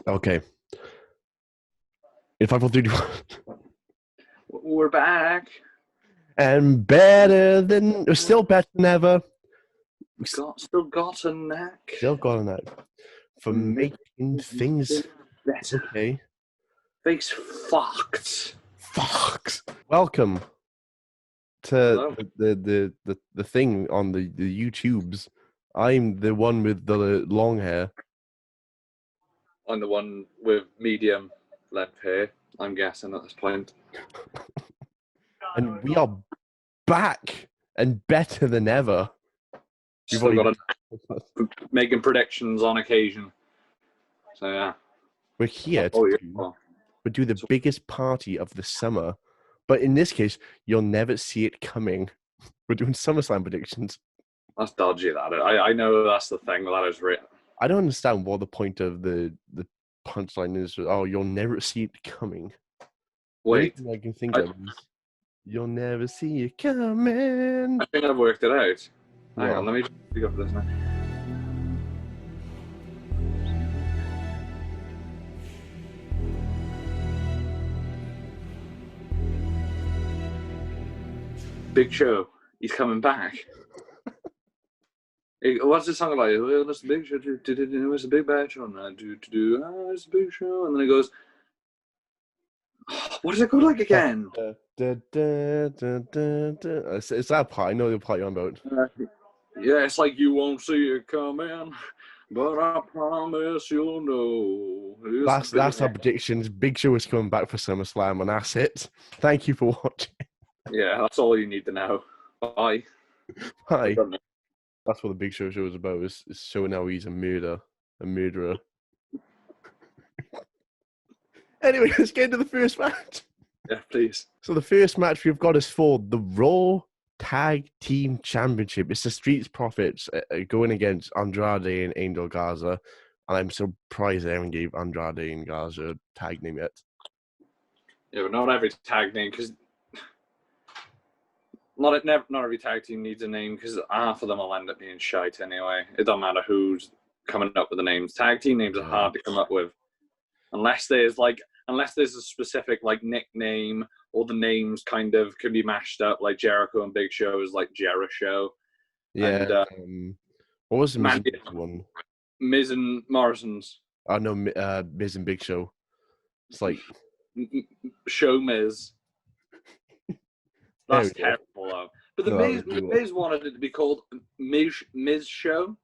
Okay. In 5, 4, 3, 2, 1. We're back. And still better than ever. Still got a knack. Still got a knack for making things better. Okay. Face fucked. Fucks. Welcome to the thing on the YouTubes. I'm the one with the long hair. I'm the one with medium length hair, I'm guessing at this point. And we are back and better than ever. Still got making predictions on occasion. So yeah. We're here to do the biggest party of the summer. But in this case, you'll never see it coming. We're doing SummerSlam predictions. That's dodgy, that. I know that's the thing, that is real. I don't understand what the point of the punchline is. Oh, you'll never see it coming. Wait. I can think of is, you'll never see it coming. I think I've worked it out. Hang on, let me pick up this now. Big Show, he's coming back. What's the song like? Well, it's a big show. It's a big bad show. It's a big show. And then it goes, what does it go like again? It's that part. I know the part you're on about. Yeah, it's like you won't see it coming, but I promise you'll know. That's our predictions. Big Show is coming back for SummerSlam, and that's it. Thank you for watching. Yeah, that's all you need to know. Bye. Bye. That's what the Big Show is about, is showing how he's a murderer. Anyway, let's get into the first match. Yeah, please. So the first match we've got is for the Raw Tag Team Championship. It's the Street Profits going against Andrade and Angel Garza. And I'm surprised they haven't gave Andrade and Garza a tag name yet. Yeah, but not every tag name, because not every tag team needs a name, because half of them will end up being shite anyway. It doesn't matter who's coming up with the names. Tag team names are hard to come up with, unless there's a specific like nickname, or the names kind of can be mashed up. Like Jericho and Big Show is like Jericho. Yeah. And, what was the Miz one? Miz and Morrison's. Oh no, Miz and Big Show. It's like Show Miz. That's terrible though. But the Miz wanted it to be called Miz Show.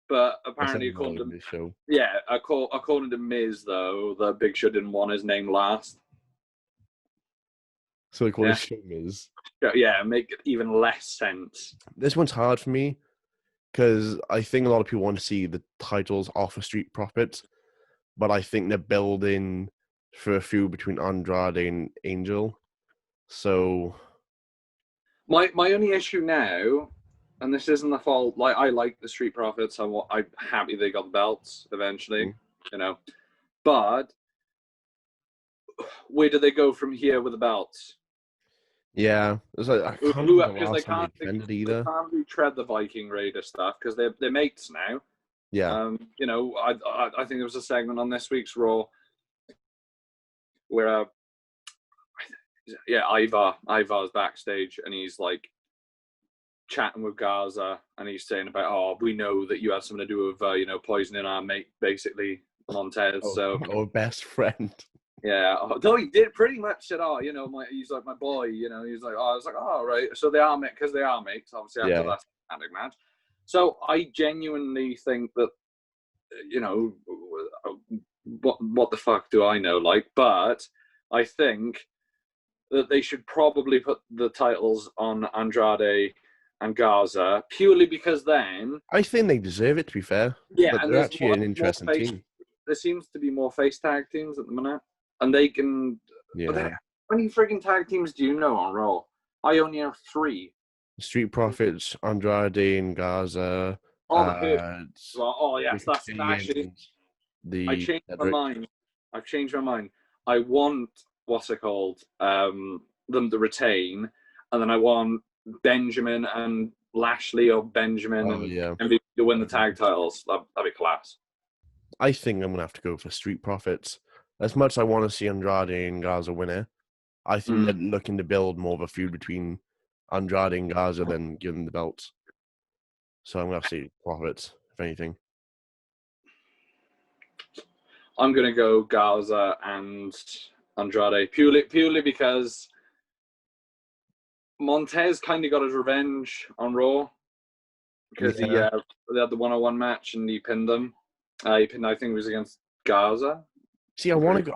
But apparently, according to Miz, though, the Big Show didn't want his name last. So they call it Show Miz. Yeah, make it even less sense. This one's hard for me, because I think a lot of people want to see the titles off of Street Profits, but I think they're building for a feud between Andrade and Angel. So my only issue now, and this isn't the fault, like I like the Street Profits, I'm happy they got belts eventually, but where do they go from here with the belts? Yeah, it's like, I can't they can't retread the Viking Raider stuff, because they're mates now. Yeah. I think there was a segment on this week's Raw where Ivar's backstage, and he's like chatting with Garza, and he's saying about, we know that you had something to do with poisoning our mate, basically, Montez. Our best friend. Yeah, though he did pretty much said, he's like my boy, he's like, I was like, right. So they are because they are mates, obviously, after that standing match. So I genuinely think that, what the fuck do I know, but I think that they should probably put the titles on Andrade and Garza, purely because then I think they deserve it, to be fair. Yeah, but and they're actually an interesting team. There seems to be more face tag teams at the minute, and they can. Yeah. How many frigging tag teams do you know on Raw? I only have 3. Street Profits, Andrade and Garza. Yes, that's actually. I've changed my mind. I want them to retain, and then I want Benjamin and Lashley, or Benjamin and MVP to win the tag titles. That'd be class. I think I'm gonna have to go for Street Profits. As much as I want to see Andrade and Garza win it, I think they're looking to build more of a feud between Andrade and Garza than give them the belts. So I'm gonna have to see Profits, if anything. I'm gonna go Garza and Andrade purely because Montez kind of got his revenge on Raw because they had the 101 match and he pinned them. He pinned, I think it was against Garza. See, I want to go.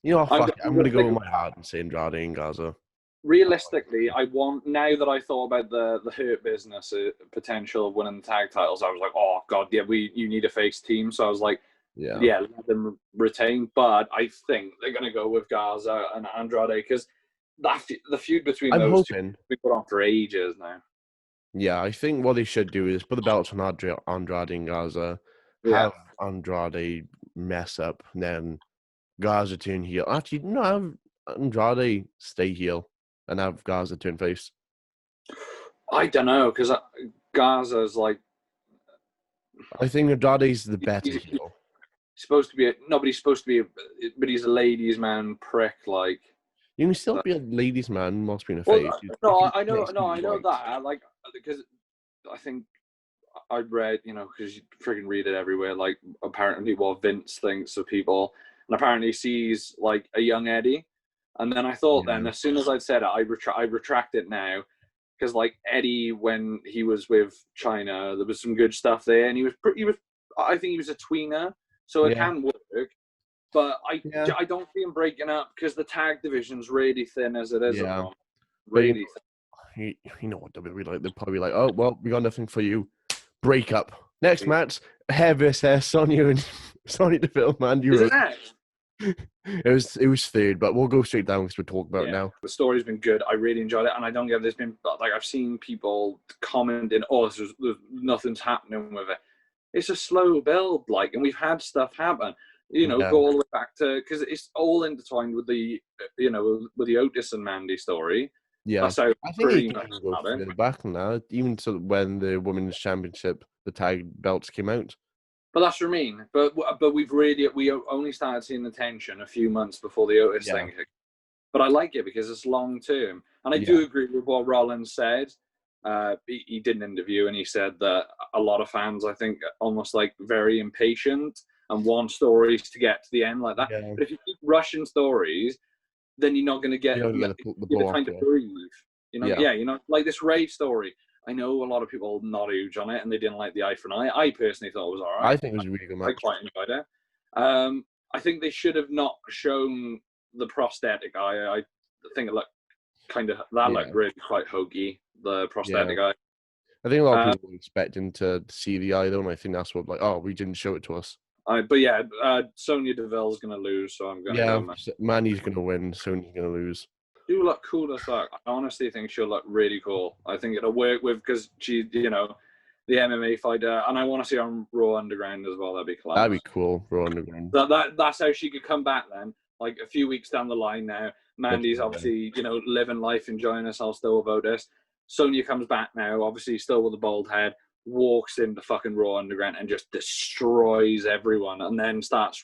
You know, fuck it. I'm going to go with my heart and say Andrade and Garza. Realistically, I want, now that I thought about the Hurt Business potential of winning the tag titles, I was like, oh god, yeah, you need a face team. So I was like, yeah, let them retain. But I think they're going to go with Garza and Andrade because the feud between those two has been put on for ages now. Yeah, I think what they should do is put the belts on Andrade and Garza, have Andrade mess up, and then Garza turn heel. Actually, no, have Andrade stay heel and have Garza turn face. I don't know, because Garza's like... I think Andrade's the better heel. He's supposed to be nobody's supposed to be but he's a ladies' man prick, like... You can still be a ladies' man whilst being a face. No, I know that. Like, because I think I read, because you freaking read it everywhere, like, apparently what Vince thinks of people, and apparently sees, like, a young Eddie. And then I thought then, as soon as I'd said it, I retract it now. Because, like, Eddie, when he was with China, there was some good stuff there. And I think he was a tweener, so it can work. But I don't see him breaking up because the tag division's really thin as it is. Yeah. Really thin. You know what WWE like? They're probably like, oh, well, we got nothing for you. Break up. Next match, hair versus hair, Sonya and Sonya Deville, man. It was third, but we'll go straight down because we're talking about it now. The story's been good. I really enjoyed it, and I don't get there's been like I've seen people commenting, "Oh, there's nothing's happening with it." It's a slow build, like, and we've had stuff happen. Go all the way back to because it's all intertwined with the with the Otis and Mandy story. Yeah, that's how I think you can go further back now, even to when the Women's Championship, the tag belts came out. But that's what I mean. But we only started seeing the tension a few months before the Otis thing. But I like it because it's long term, and I do agree with what Rollins said. He did an interview and he said that a lot of fans, I think, almost like very impatient and want stories to get to the end like that. Yeah. But if you keep rushing stories, then you're not going to get the time to breathe. Like this Ray story. I know a lot of people not huge on it and they didn't like the eye for an eye. I personally thought it was all right. I think it was a really good match. I quite enjoyed it. I think they should have not shown the prosthetic eye. I think it looked looked really quite hokey, the prosthetic eye. I think a lot of people were expecting to see the eye though, and I think that's what we didn't show it to us. Sonya Deville's going to lose, so I'm going to go. Manny's going to win, Sonya's going to lose. She'll look cool as fuck. I honestly think she'll look really cool. I think it'll work with, because she, the MMA fighter, and I want to see her on Raw Underground as well. That'd be class. That'd be cool, Raw Underground. That's how she could come back then. Like a few weeks down the line now, Mandy's obviously, living life, enjoying herself still about this. Sonya comes back now, obviously still with a bald head, walks into fucking Raw Underground and just destroys everyone, and then starts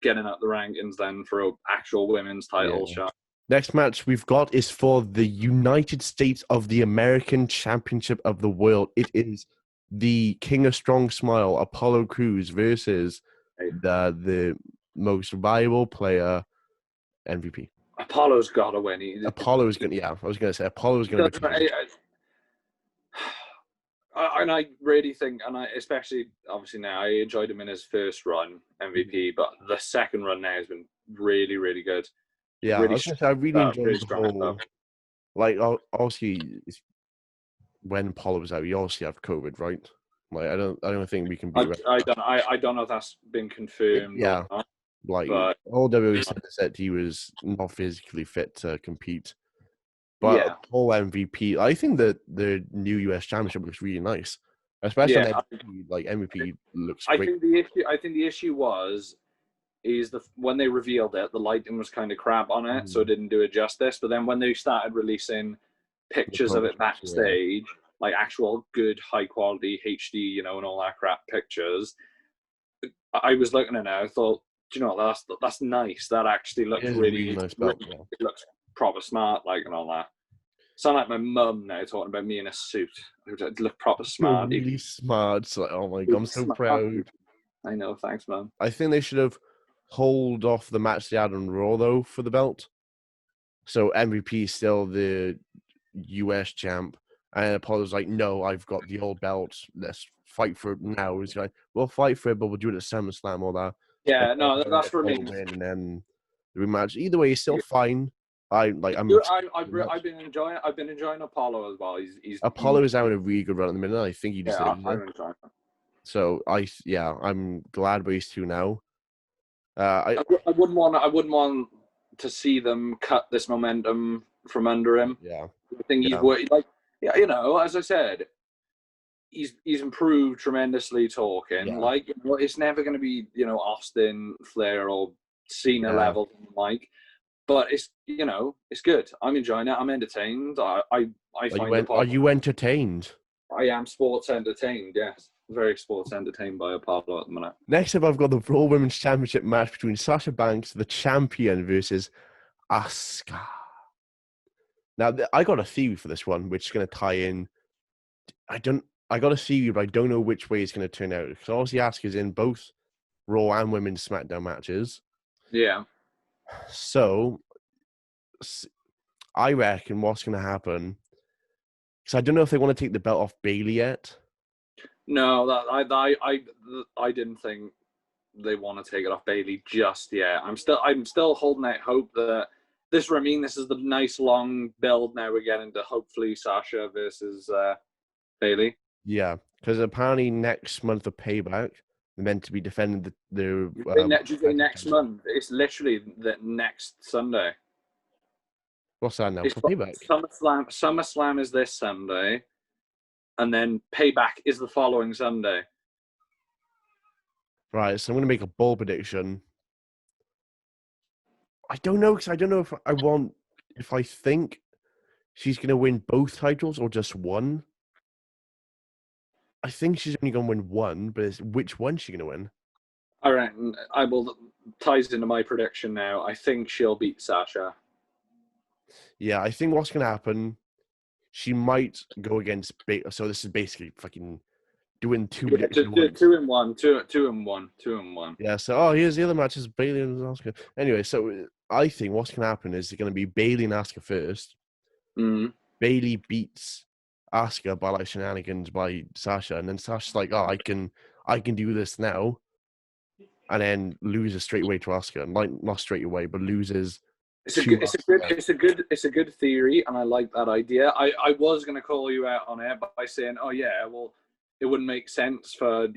getting up the rankings then for an actual women's title shot. Next match we've got is for the United States of the American Championship of the World. It is the King of Strong Smile, Apollo Crews, versus the most valuable player, MVP. Apollo's got to win. Apollo's going to, I was going to say, Apollo's going to win. And I really think, especially obviously now, I enjoyed him in his first run, MVP, but the second run now has been really, really good. Yeah, really I really enjoyed the whole. Like, obviously, when Apollo was out, you obviously have COVID, right? Like, I don't think we can be. I don't know if that's been confirmed. Or not, like all WWE said he was not physically fit to compete. But whole MVP, I think that the new US Championship looks really nice, especially MVP. Like MVP looks great. I think the issue is when they revealed it, the lighting was kind of crap on it, so it didn't do it justice. But then when they started releasing pictures of it backstage, like actual good high quality HD, and all that crap pictures, I was looking at it, I thought, do you know what, that's nice. That actually looks It is a really, really nice belt. really, it looks proper smart, like, and all that. Sound like my mum now talking about me in a suit. It look proper You're smart. really smart. It's like, oh my god, I'm so proud. I know, thanks, mum. I think they should have hold off the match they had on Raw though for the belt. So MVP is still the US champ, and Apollo's like, no, I've got the old belt. Let's fight for it now. He's like, we'll fight for it, but we'll do it at SummerSlam or that. Yeah, no, that's for me. Win and then the rematch. Either way, he's still fine. I've been enjoying Apollo as well. Apollo is having a really good run at the minute. I think he deserves it. I'm enjoying it. So I'm glad these two now. I wouldn't want to see them cut this momentum from under him. Yeah, I think he's like, yeah, you know, as I said, he's improved tremendously talking. Yeah. Like, you know, it's never going to be, you know, Austin, Flair, or Cena level, like. But it's, you know, it's good. I'm enjoying it. I'm entertained. I find are you entertained? I am sports entertained. Yes, very sports entertained by Apollo at the minute. Next up, I've got the Raw Women's Championship match between Sasha Banks, the champion, versus Asuka. Now, I got a theory for this one, which is going to tie in. I got a theory, but I don't know which way it's going to turn out. Because obviously, Asuka's in both Raw and Women's SmackDown matches. Yeah. So, I reckon what's going to happen, because I don't know if they want to take the belt off Bayley yet. No, I didn't think they want to take it off Bayley just yet. I'm still holding out hope that this is the nice long build now we're getting to hopefully Sasha versus Bayley. Yeah, because apparently next month of Payback, they're meant to be defending the next month. It's literally the next Sunday. What's that now? For Payback? SummerSlam is this Sunday, and then Payback is the following Sunday. Right, so I'm going to make a bold prediction. I don't know, because I don't know if I think she's going to win both titles or just one. I think she's only going to win one, but it's which one she's going to win? All right, ties into my prediction now. I think she'll beat Sasha. Yeah, I think what's going to happen, she might go against Bayley. So this is basically fucking doing two predictions. 2 and 1, 2 and 1. Yeah, so here's the other matches, Bayley and Asuka. Anyway, so I think what's going to happen is it's going to be Bayley and Asuka first. Mm-hmm. Bayley beats Asuka by like shenanigans by Sasha, and then Sasha's like, "Oh, I can do this now," and then loses straight away to Asuka, and like not straight away, but loses. It's a good theory, and I like that idea. I was going to call you out on it by saying, "Oh yeah, well, it wouldn't make sense for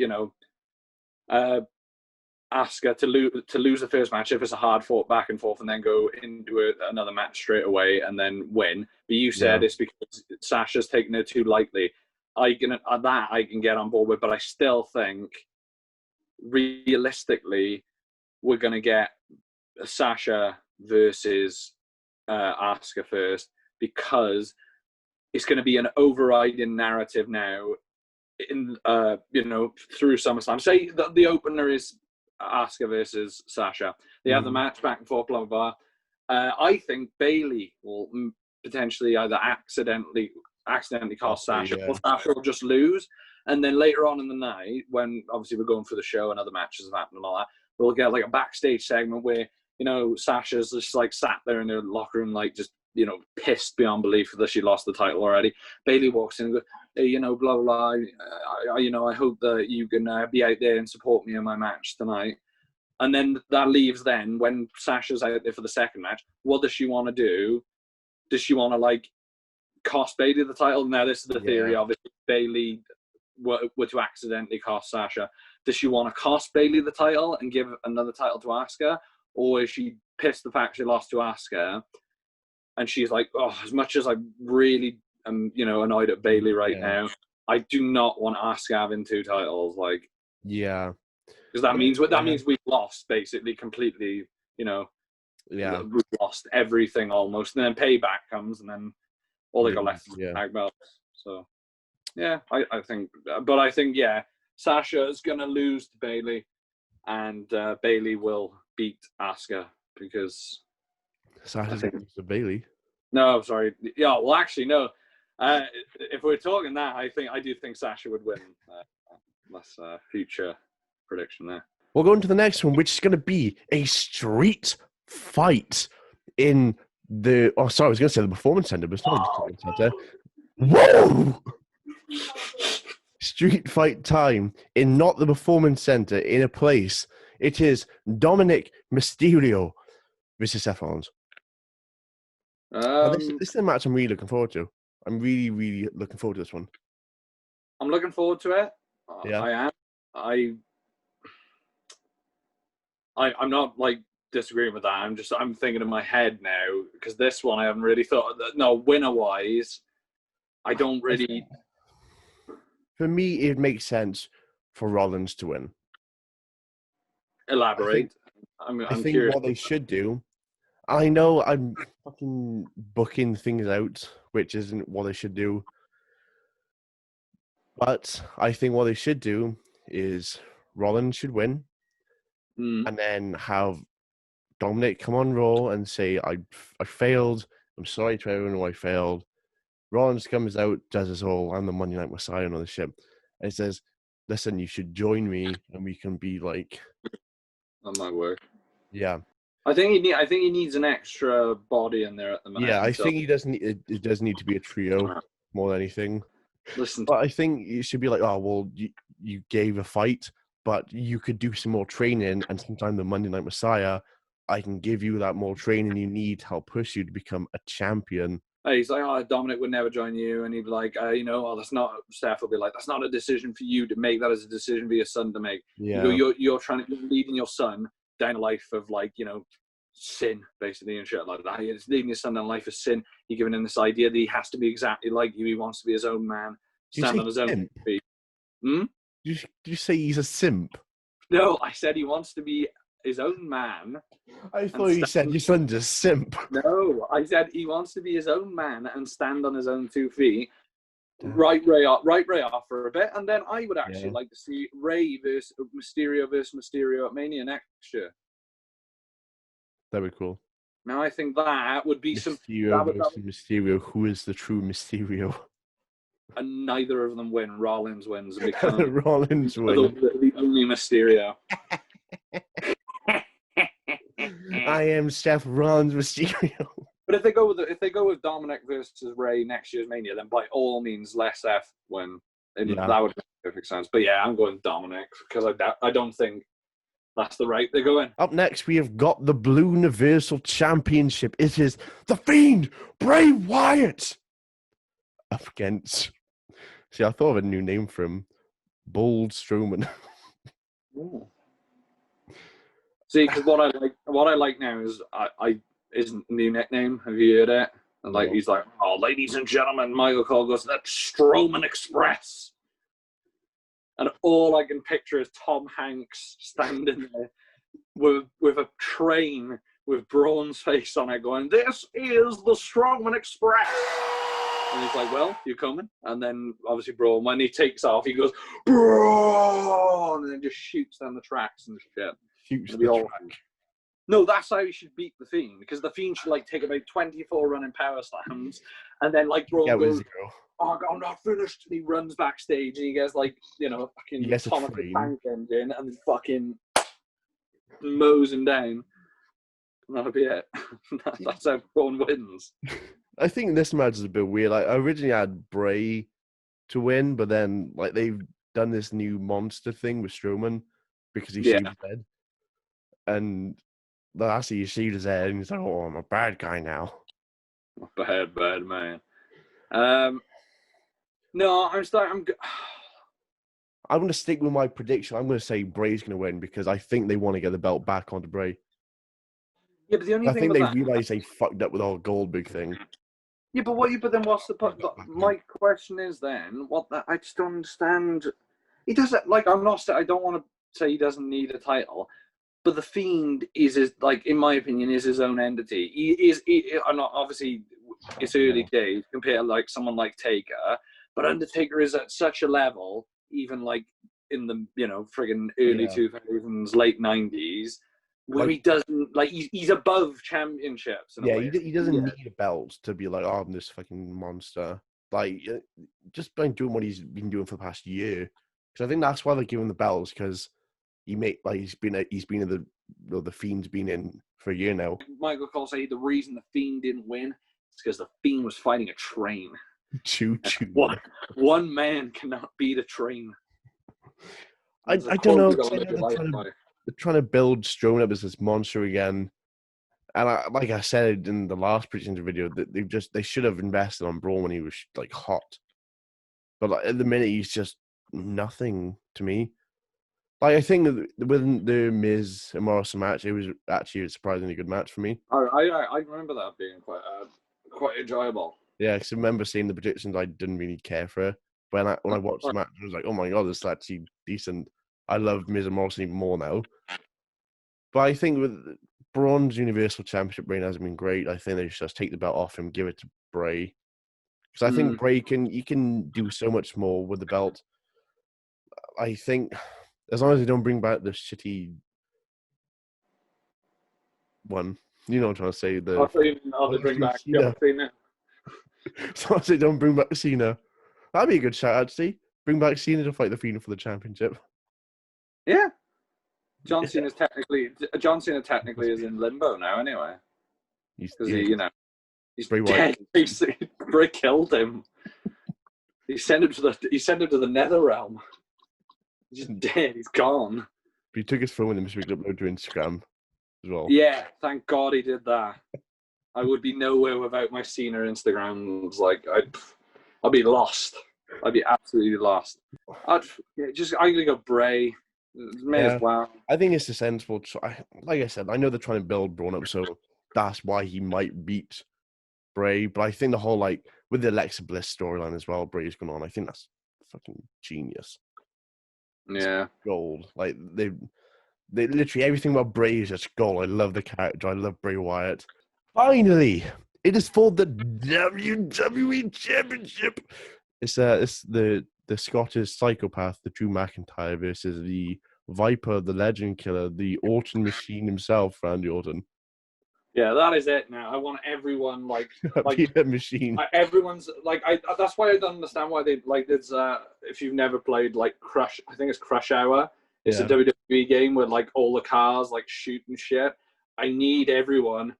Asuka to lose the first match if it's a hard fought back and forth, and then go into another match straight away and then win." But you said it's because Sasha's taking it too lightly. I can get on board with, but I still think realistically we're going to get Sasha versus Asuka first, because it's going to be an overriding narrative now in through SummerSlam. Say that the opener is Asuka versus Sasha. They have the match back and forth, blah blah blah. I think Bayley will potentially either accidentally cost Sasha, or Sasha will just lose. And then later on in the night, when obviously we're going for the show and other matches have happened and all that, we'll get like a backstage segment where Sasha's just like sat there in her locker room, like just pissed beyond belief that she lost the title already. Bayley walks in and goes, "Hey, blah blah blah. I hope that you can be out there and support me in my match tonight." And then that leaves then when Sasha's out there for the second match. What does she want to do? Does she want to like cost Bayley the title? Now this is the theory of it. Bayley were to accidentally cost Sasha. Does she want to cost Bayley the title and give another title to Asuka? Or is she pissed the fact she lost to Asuka, and she's like, "Oh, as much as I really am, annoyed at Bayley right now, I do not want Asuka having two titles." Like, because that means we've lost basically completely. We've lost everything almost, and then Payback comes, and then all they got left is tag belts. So, I think Sasha is gonna lose to Bayley. and Bayley will beat Asuka because Sasha's going to lose to Bayley. No, sorry. Yeah, well, actually, no. If we're talking that, I do think Sasha would win. That's a future prediction there. We'll go into the next one, which is going to be a street fight in the. Oh, sorry, I was going to say the Performance Center, but it's not the Performance Center. Whoa! Street fight time in not the Performance Center, in a place. It is Dominic Mysterio versus Seth Rollins. This is a match I'm really looking forward to. I'm really, really looking forward to this one. I'm looking forward to it. Yeah. I am. I'm not like disagreeing with that. I'm thinking in my head now because this one I haven't really thought. No, winner wise, I don't really. For me, it makes sense for Rollins to win. Elaborate. I'm think curious. What they should do. I know I'm fucking booking things out, which isn't what they should do. But I think what they should do is Rollins should win, and then have Dominic come on Raw and say, I failed. I'm sorry to everyone who I failed. Rollins comes out, does his whole, I'm the Monday Night Messiah and all this shit. And he says, listen, you should join me and we can be like... That might work. Yeah. I think he needs an extra body in there at the minute. Yeah, I think he does need. It does need to be a trio more than anything. Listen, but I think it should be like, oh well, you gave a fight, but you could do some more training, and sometime the Monday Night Messiah, I can give you that more training you need to help push you to become a champion. He's like, oh, Dominic would never join you, and he'd be like, that's not. Steph will be like, that's not a decision for you to make. That is a decision for your son to make. Yeah, you're leading your son down a life of sin, basically, and shit like that. He's leading his son down a life of sin. You're giving him this idea that he has to be exactly like you. He wants to be his own man, stand on his own feet. Did you say he's a simp? No, I said he wants to be his own man. I thought you said your son's a simp. No, I said he wants to be his own man and stand on his own 2 feet. Right Ray off for a bit, and then I would actually like to see Ray versus Mysterio at Mania next year. That'd be cool. Now I think that would be Mysterio versus Mysterio. Who is the true Mysterio? And neither of them win. Rollins wins and becomes Rollins wins. The only Mysterio. I am Seth Rollins Mysterio. But if they go with Dominic versus Ray next year's Mania, then by all means let Seth win. That would make perfect sense. But yeah, I'm going Dominic because I don't think that's the right they're going. Up next, we have got the Blue Universal Championship. It is the Fiend, Bray Wyatt, up against. See, I thought of a new name for him, Bold Strowman. Ooh. See, because what I like now is his new nickname. Have you heard it? And he's like, oh, ladies and gentlemen, Michael Cole goes, that's Strowman Express. And all I can picture is Tom Hanks standing there with a train with Braun's face on it going, this is the Strowman Express. And he's like, well, you coming? And then obviously Braun, when he takes off, he goes, Braun! And then just shoots down the tracks and shit. Shoots the track. No, that's how he should beat the Fiend, because the Fiend should take about 24 running power slams, and then Braun goes, oh, I'm not finished. And he runs backstage and he gets fucking Thomas the Tank Engine and then fucking mows him down. And that'll be it. That's how Braun wins. I think this match is a bit weird. I originally had Bray to win, but then they've done this new monster thing with Strowman because he shaved his head. And last he shaved his head and he's like, oh, I'm a bad guy now. Bad man. No, I'm going to stick with my prediction. I'm going to say Bray's going to win because I think they want to get the belt back onto Bray. Yeah, but the only I thing think they realize they fucked up with the whole Goldberg thing. Yeah, but then what's the point? My question is then, I just don't understand. He doesn't I'm not. I don't want to say he doesn't need a title, but the Fiend is in my opinion, is his own entity. I'm not obviously. It's early days compared to someone like Taker, but Undertaker is at such a level, even in the friggin' early 2000s, late 90s, where he doesn't he's above championships. In a way. He doesn't need a belt to be like, oh, I'm this fucking monster. Like, just by doing what he's been doing for the past year, because I think that's why they give him the belts, because he's been in the Fiend's been in for a year now. Michael Cole said the reason the Fiend didn't win is because the Fiend was fighting a train. Choo. One man cannot beat a train. I don't know. They're trying to build Strowman up as this monster again. And like I said in the last predictions video, that they should have invested on Braun when he was like hot. But like, at the minute, he's just nothing to me. Like, I think with the Miz and Morrison match, it was actually a surprisingly good match for me. I remember that being quite enjoyable. Yeah, because I remember seeing the predictions, I didn't really care for it. When I watched the match, I was like, oh my god, this is actually decent. I love Miz and Morrison even more now. But I think with Braun's Universal Championship reign hasn't been great. I think they should just take the belt off him, give it to Bray. Because I think Bray can do so much more with the belt. I think as long as they don't bring back the shitty one, you know what I'm trying to say. They bring back Cena. As long as they don't bring back Cena, that'd be a good shout, actually. Bring back Cena to fight the Fiend for the championship. Yeah. John Cena technically is in limbo now, anyway. He's Bray dead. Bray killed him. He sent him to the Nether Realm. He's just dead. He's gone. But he took his phone with him so he could upload to Instagram as well. Yeah, thank God he did that. I would be nowhere without my Cena Instagrams. Like, I'd be lost. I'd be absolutely lost. I'm gonna go Bray. May as well. I think it's a sensible. Like I said, I know they're trying to build Braun up, so that's why he might beat Bray. But I think the whole with the Alexa Bliss storyline as well, Bray's going on. I think that's fucking genius. Yeah, it's gold. Like they literally everything about Bray is just gold. I love the character. I love Bray Wyatt. Finally, it is for the WWE Championship. It's the Scottish psychopath, the Drew McIntyre, versus the Viper, the Legend Killer, the Orton machine himself, Randy Orton. Yeah, that is it now. I want everyone be a machine. Everyone's that's why I don't understand why they there's if you've never played Crush, I think it's Crush Hour. It's a WWE game where all the cars shoot and shit. I need everyone.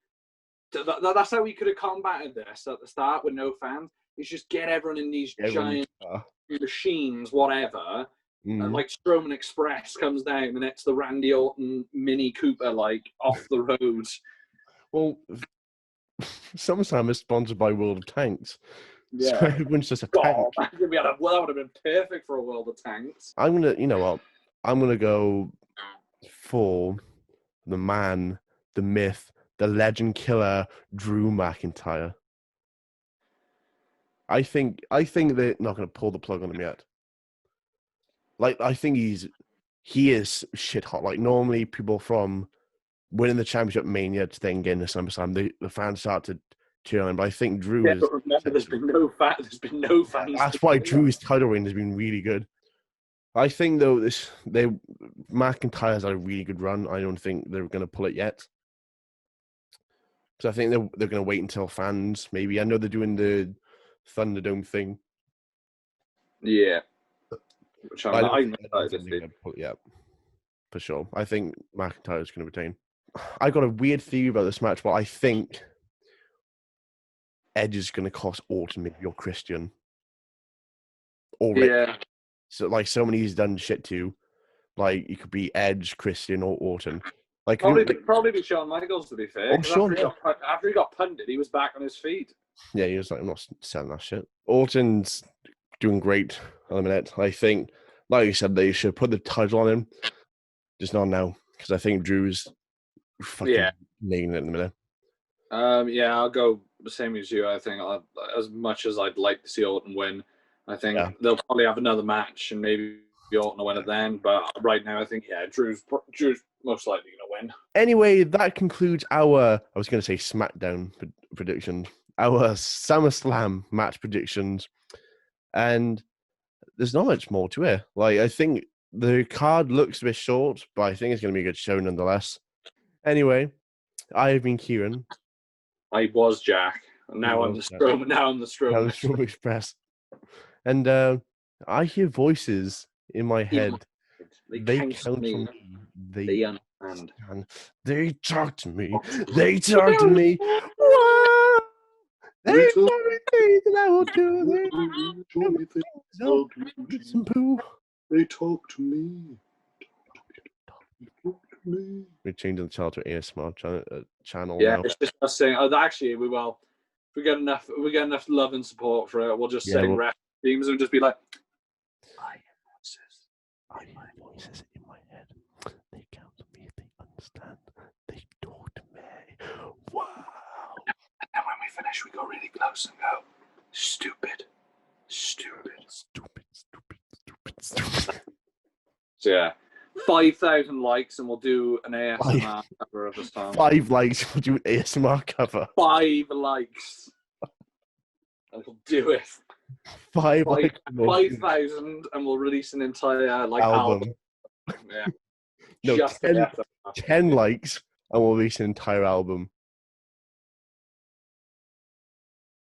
That's how we could have combated this at the start with no fans. Is just get everyone in these giant machines, whatever. And Strowman Express comes down and it's the Randy Orton Mini Cooper off the road. Well, SummerSlam is sponsored by World of Tanks. Yeah. So everyone's just a tank. That would have been perfect for a World of Tanks. I'm gonna go for the man, the myth, the Legend Killer, Drew McIntyre. I think they're not going to pull the plug on him yet. I think he is shit hot. Normally people from winning the championship Mania to then getting the SummerSlam, the fans start to cheer on him. But I think Drew is. But remember, there's been no fans. That's why Drew's title reign has been really good. I think though McIntyre's had a really good run. I don't think they're going to pull it yet. So I think they're going to wait until fans maybe. I know they're doing the Thunderdome thing. Yeah. Which I'm not for sure. I think McIntyre's going to retain. I got a weird theory about this match, but I think Edge is going to cost Orton maybe or Christian. Already. Yeah. So somebody he's done shit to, it could be Edge, Christian, or Orton. Probably be Shawn Michaels, to be fair. After he got punted, he was back on his feet. Yeah, he was I'm not selling that shit. Orton's doing great at the minute. I think, like you said, they should put the title on him. Just not now, because I think Drew's fucking nailing it in the minute. I'll go the same as you. I think as much as I'd like to see Orton win, I think they'll probably have another match and maybe Orton will win it then. But right now, I think Drew's most likely going to win. Anyway, that concludes our, I was going to say SmackDown predictions, our SummerSlam match predictions. And there's not much more to it. I think The card looks a bit short, but I think it's going to be a good show nonetheless. Anyway, I have been Kieran. I was Jack. Now I'm the Strowman. Now I'm the Strowman. Strowman Express. And I hear voices in my head. They count for me. They understand. They talk to me. They talk to me. Wow! They tell me that I will do. They talk to me. We're changing the channel to ASMR channel yeah, now. it's just us saying. Oh, actually, we will. If we get enough love and support for it, we'll just sing rap themes and just be like, I hear voices in my head. They count to me. They understand. They talk to me. Wow. And then when we finish, we go really close and go, stupid. So yeah. 5,000 likes and we'll do an ASMR cover of this time. 5 likes, we'll do an ASMR cover. 5 likes. And we'll do it. 5,000 and we'll release an entire album. Yeah. No, 10 likes and we'll release an entire album.